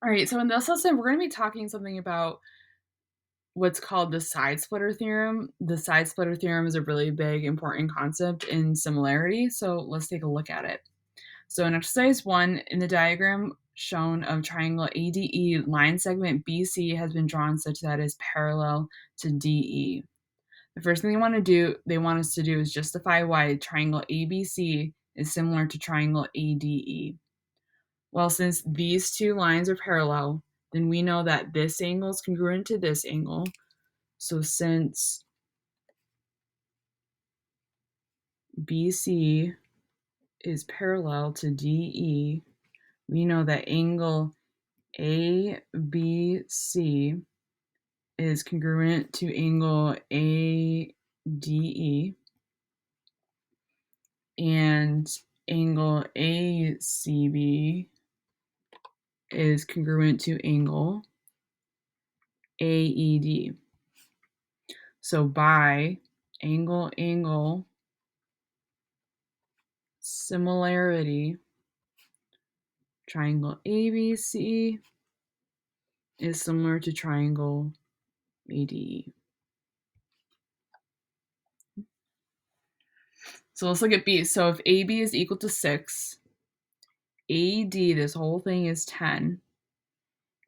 All right, so in this lesson, we're going to be talking something about what's called the side splitter theorem. The side splitter theorem is a really big, important concept in similarity, so let's take a look at it. So in exercise 1, in the diagram shown of triangle ADE, line segment BC has been drawn such that it is parallel to DE. The first thing they want us to do is justify why triangle ABC is similar to triangle ADE. Well, since these two lines are parallel, then we know that this angle is congruent to this angle. So since BC is parallel to DE, we know that angle ABC is congruent to angle ADE, and angle ACB is congruent to angle AED. So by angle similarity, triangle ABC is similar to triangle ADE. So let's look at B. So if AB is equal to 6, AD, this whole thing is 10,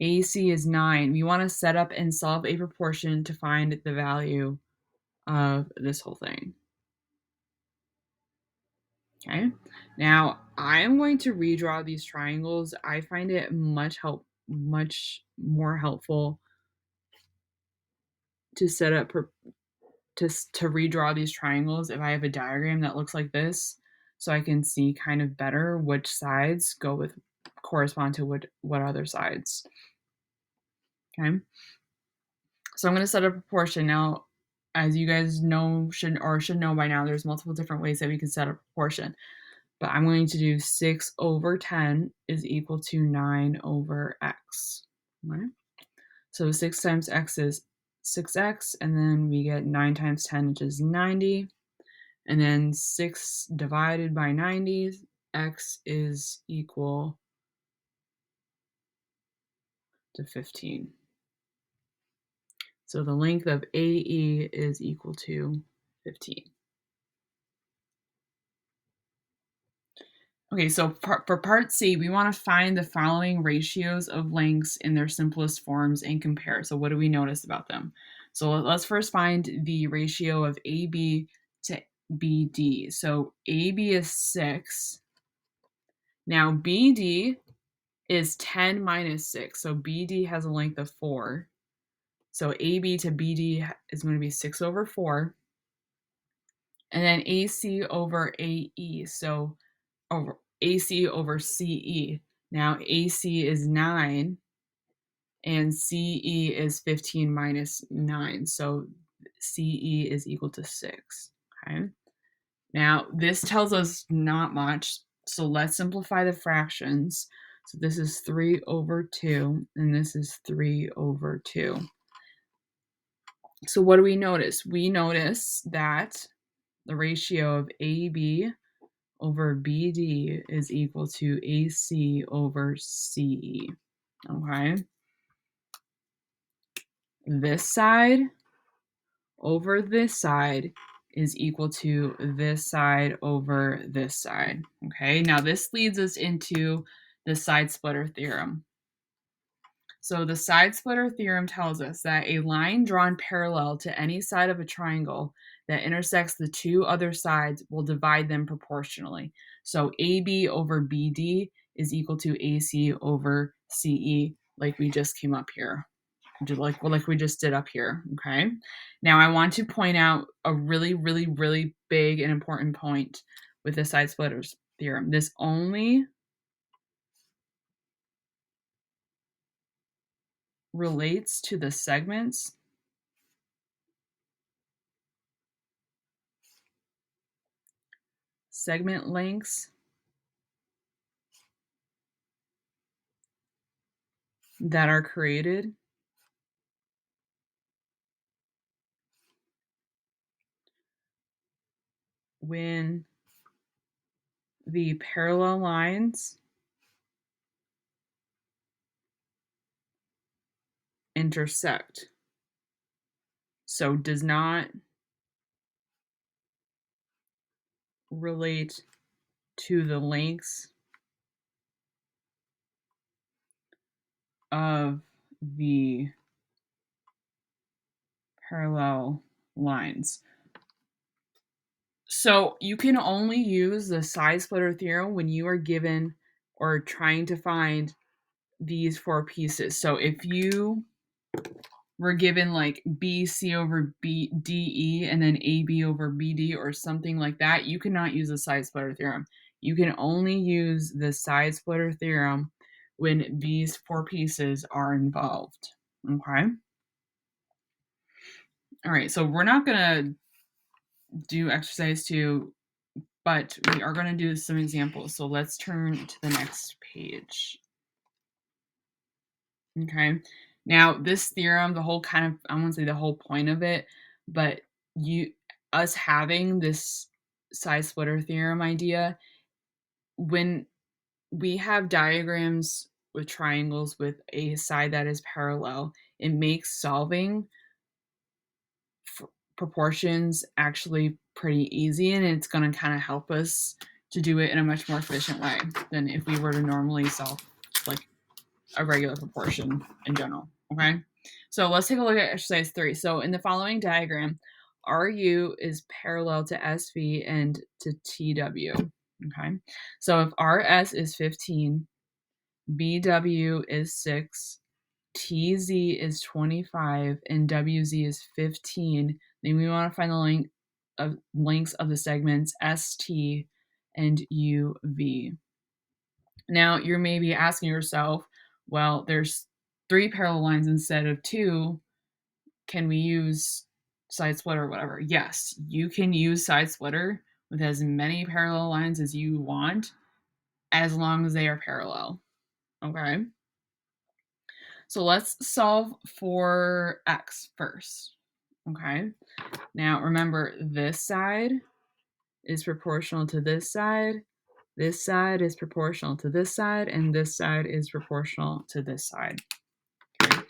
AC is 9. We want to set up and solve a proportion to find the value of this whole thing. Okay, now I'm going to redraw these triangles. I find it much more helpful to set up to redraw these triangles if I have a diagram that looks like this, so I can see kind of better which sides correspond to what other sides. Okay, so I'm going to set a proportion. Now, as you guys know, should know by now, there's multiple different ways that we can set a proportion, but I'm going to do 6 over 10 is equal to 9 over x. Okay? So 6 times x is 6x, and then we get 9 times 10, which is 90. And then 6 divided by 90, x is equal to 15. So the length of AE is equal to 15. Okay, so for part C, we want to find the following ratios of lengths in their simplest forms and compare. So what do we notice about them? So let's first find the ratio of AB to BD. So AB is 6. Now BD is 10 minus 6. So BD has a length of 4. So AB to BD is going to be 6 over 4. And then AC over AE. So over AC over CE. Now AC is 9 and CE is 15 minus 9. So CE is equal to 6. Okay. Now this tells us not much. So let's simplify the fractions. So this is 3 over 2 and this is 3 over 2. So what do we notice? We notice that the ratio of AB over BD is equal to AC over CE. Okay. This side over this side is equal to this side over this side. Okay. Now this leads us into the side splitter theorem. So the side splitter theorem tells us that a line drawn parallel to any side of a triangle that intersects the two other sides will divide them proportionally. So AB over BD is equal to AC over CE, like we just came up here, like we just did up here. Okay. Now I want to point out a really, really, really big and important point with the side splitters theorem. This only relates to the segment lengths that are created when the parallel lines intersect. So does not relate to the lengths of the parallel lines. So you can only use the side splitter theorem when you are given or trying to find these four pieces. So if you were given like BC over BDE and then AB over BD or something like that, you cannot use the side splitter theorem. You can only use the side splitter theorem when these four pieces are involved. Okay. All right. So we're not going to do exercise 2, but we are going to do some examples. So let's turn to the next page. Okay. Now, this theorem, the whole kind of, I won't say the whole point of it, but us having this side splitter theorem idea, when we have diagrams with triangles with a side that is parallel, it makes solving proportions actually pretty easy, and it's going to kind of help us to do it in a much more efficient way than if we were to normally solve like a regular proportion in general. Okay, so let's take a look at exercise 3. So in the following diagram, RU is parallel to SV and to TW. Okay, so if RS is 15, BW is 6, TZ is 25, and WZ is 15, then we want to find the lengths of the segments ST and UV. Now, you're maybe asking yourself, well, there's 3 parallel lines instead of 2. Can we use side splitter or whatever? Yes, you can use side splitter with as many parallel lines as you want, as long as they are parallel. Okay? So let's solve for x first. Okay? Now, remember, this side is proportional to this side is proportional to this side, and this side is proportional to this side. Okay.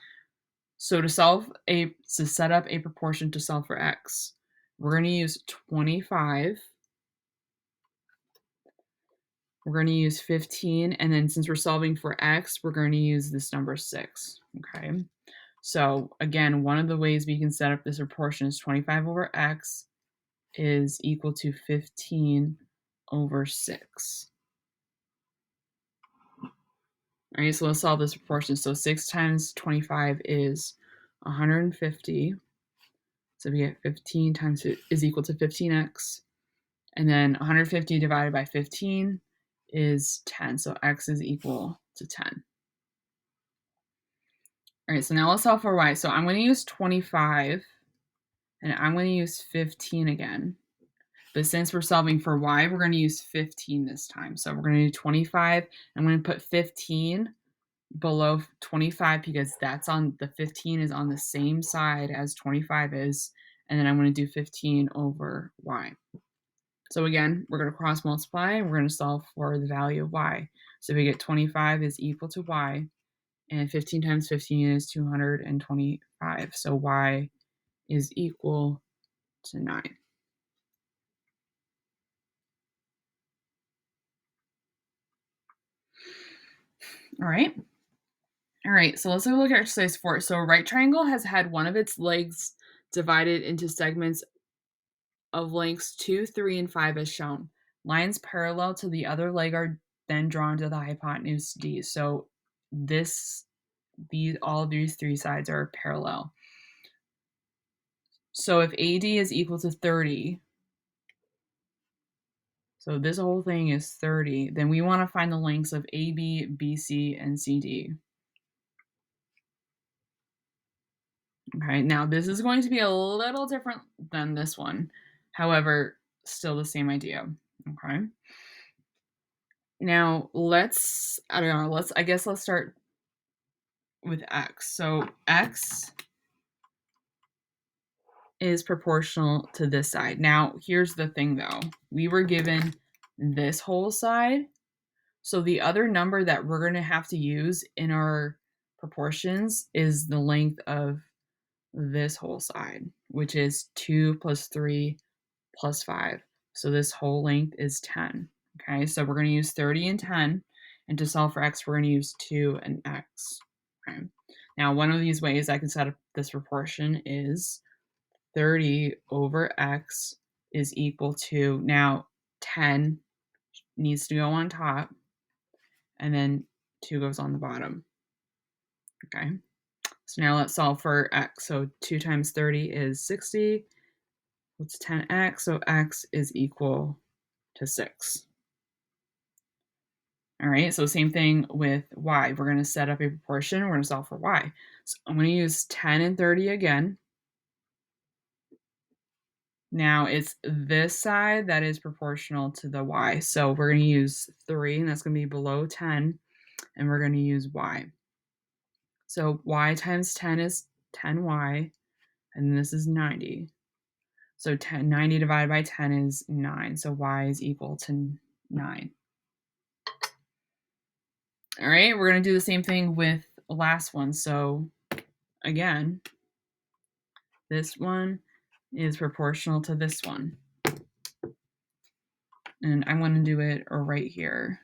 So to set up a proportion to solve for x, we're going to use 25. We're going to use 15, and then since we're solving for x, we're going to use this number 6. Okay. So again, one of the ways we can set up this proportion is 25 over x is equal to 15 over 6. All right, so let's solve this proportion. So 6 times 25 is 150. So we get 15 times is equal to 15x. And then 150 divided by 15 is 10. So x is equal to 10. All right, so now let's solve for y. So I'm going to use 25, and I'm going to use 15 again. But since we're solving for y, we're going to use 15 this time. So we're going to do 25. I'm going to put 15 below 25 because that's on the 15 is on the same side as 25 is. And then I'm going to do 15 over y. So again, we're going to cross multiply and we're going to solve for the value of y. So we get 25 is equal to y, and 15 times 15 is 225. So y is equal to 9. All right. All right, so let's take a look at exercise 4. So a right triangle has had one of its legs divided into segments of lengths 2, 3, and 5 as shown. Lines parallel to the other leg are then drawn to the hypotenuse D. So all of these 3 sides are parallel. So if AD is equal to 30, so this whole thing is 30, then we want to find the lengths of AB, BC, and CD. Okay, now this is going to be a little different than this one. However, still the same idea. Okay. Now let's start with x. So x is proportional to this side. Now, here's the thing though. We were given this whole side. So the other number that we're going to have to use in our proportions is the length of this whole side, which is 2 plus 3 plus 5. So this whole length is 10. Okay, so we're going to use 30 and 10. And to solve for x, we're going to use 2 and x. Okay. Now, one of these ways I can set up this proportion is 30 over x is equal to, now 10 needs to go on top, and then 2 goes on the bottom. Okay, so now let's solve for x. So 2 times 30 is 60. What's 10x? So x is equal to 6. All right, so same thing with y. We're going to set up a proportion. We're going to solve for y. So I'm going to use 10 and 30 again. Now it's this side that is proportional to the y. So we're going to use 3, and that's going to be below 10, and we're going to use y. So y times 10 is 10y, and this is 90. So 90 divided by 10 is 9. So y is equal to 9. All right, we're going to do the same thing with the last one. So again, this one is proportional to this one. And I'm going to do it right here.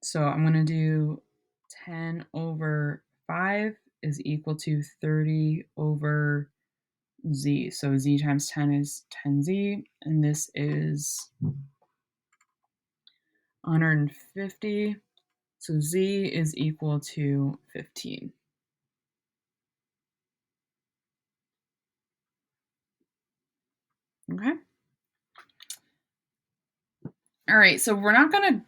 So I'm going to do 10 over 5 is equal to 30 over z. So z times 10 is 10z, and this is 150. So z is equal to 15. Okay. All right, so we're not going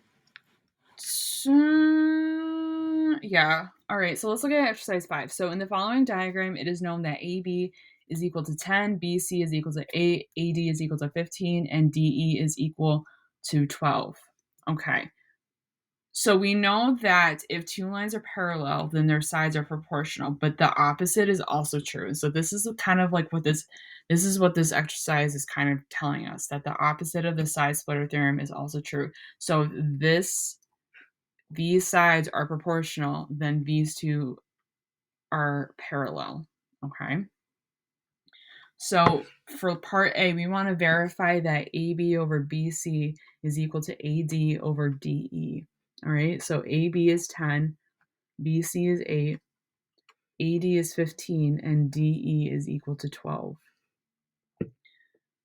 to, yeah. All right, so let's look at exercise 5. So in the following diagram, it is known that AB is equal to 10, BC is equal to 8, AD is equal to 15, and DE is equal to 12. Okay. So we know that if two lines are parallel, then their sides are proportional, but the opposite is also true. So this is kind of like what this is what this exercise is kind of telling us, that the opposite of the side splitter theorem is also true. So these sides are proportional, then these two are parallel. Okay. So for part A, we want to verify that AB over BC is equal to AD over DE. All right, so AB is 10, BC is 8, AD is 15, and DE is equal to 12.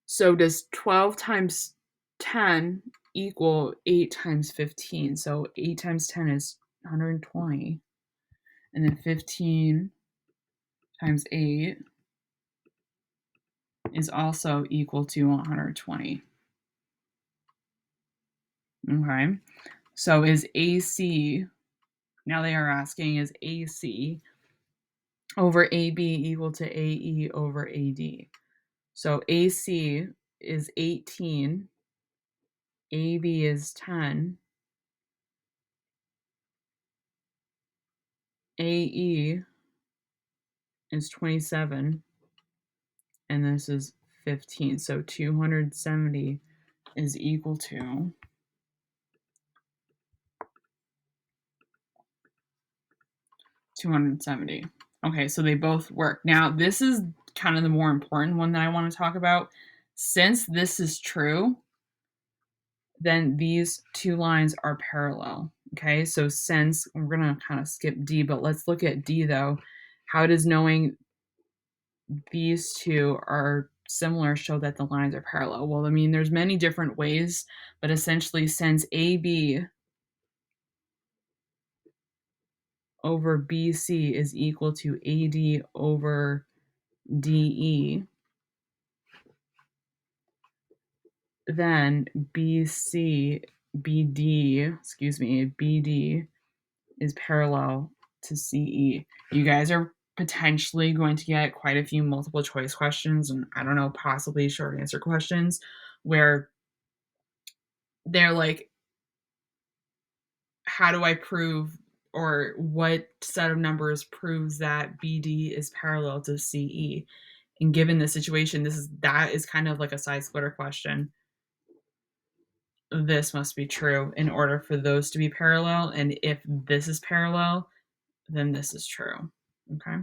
So does 12 times 10 equal 8 times 15? So 8 times 10 is 120, and then 15 times 8 is also equal to 120. Okay, so is AC, now they are asking, is AC over AB equal to AE over AD? So AC is 18, AB is 10, AE is 27, and this is 15. So 270 is equal to 270. Okay, so they both work. Now, this is kind of the more important one that I want to talk about. Since this is true, then these two lines are parallel. Okay, so since we're going to kind of skip D, but let's look at D though. How does knowing these two are similar show that the lines are parallel? Well, I mean, there's many different ways, but essentially since AB over BC is equal to AD over DE, then BD is parallel to CE. You guys are potentially going to get quite a few multiple choice questions, and I don't know, possibly short answer questions where they're like, how do I prove, or what set of numbers proves that BD is parallel to CE? And given the situation, that is kind of like a side splitter question. this must be true in order for those to be parallel, and if this is parallel, then this is true, okay?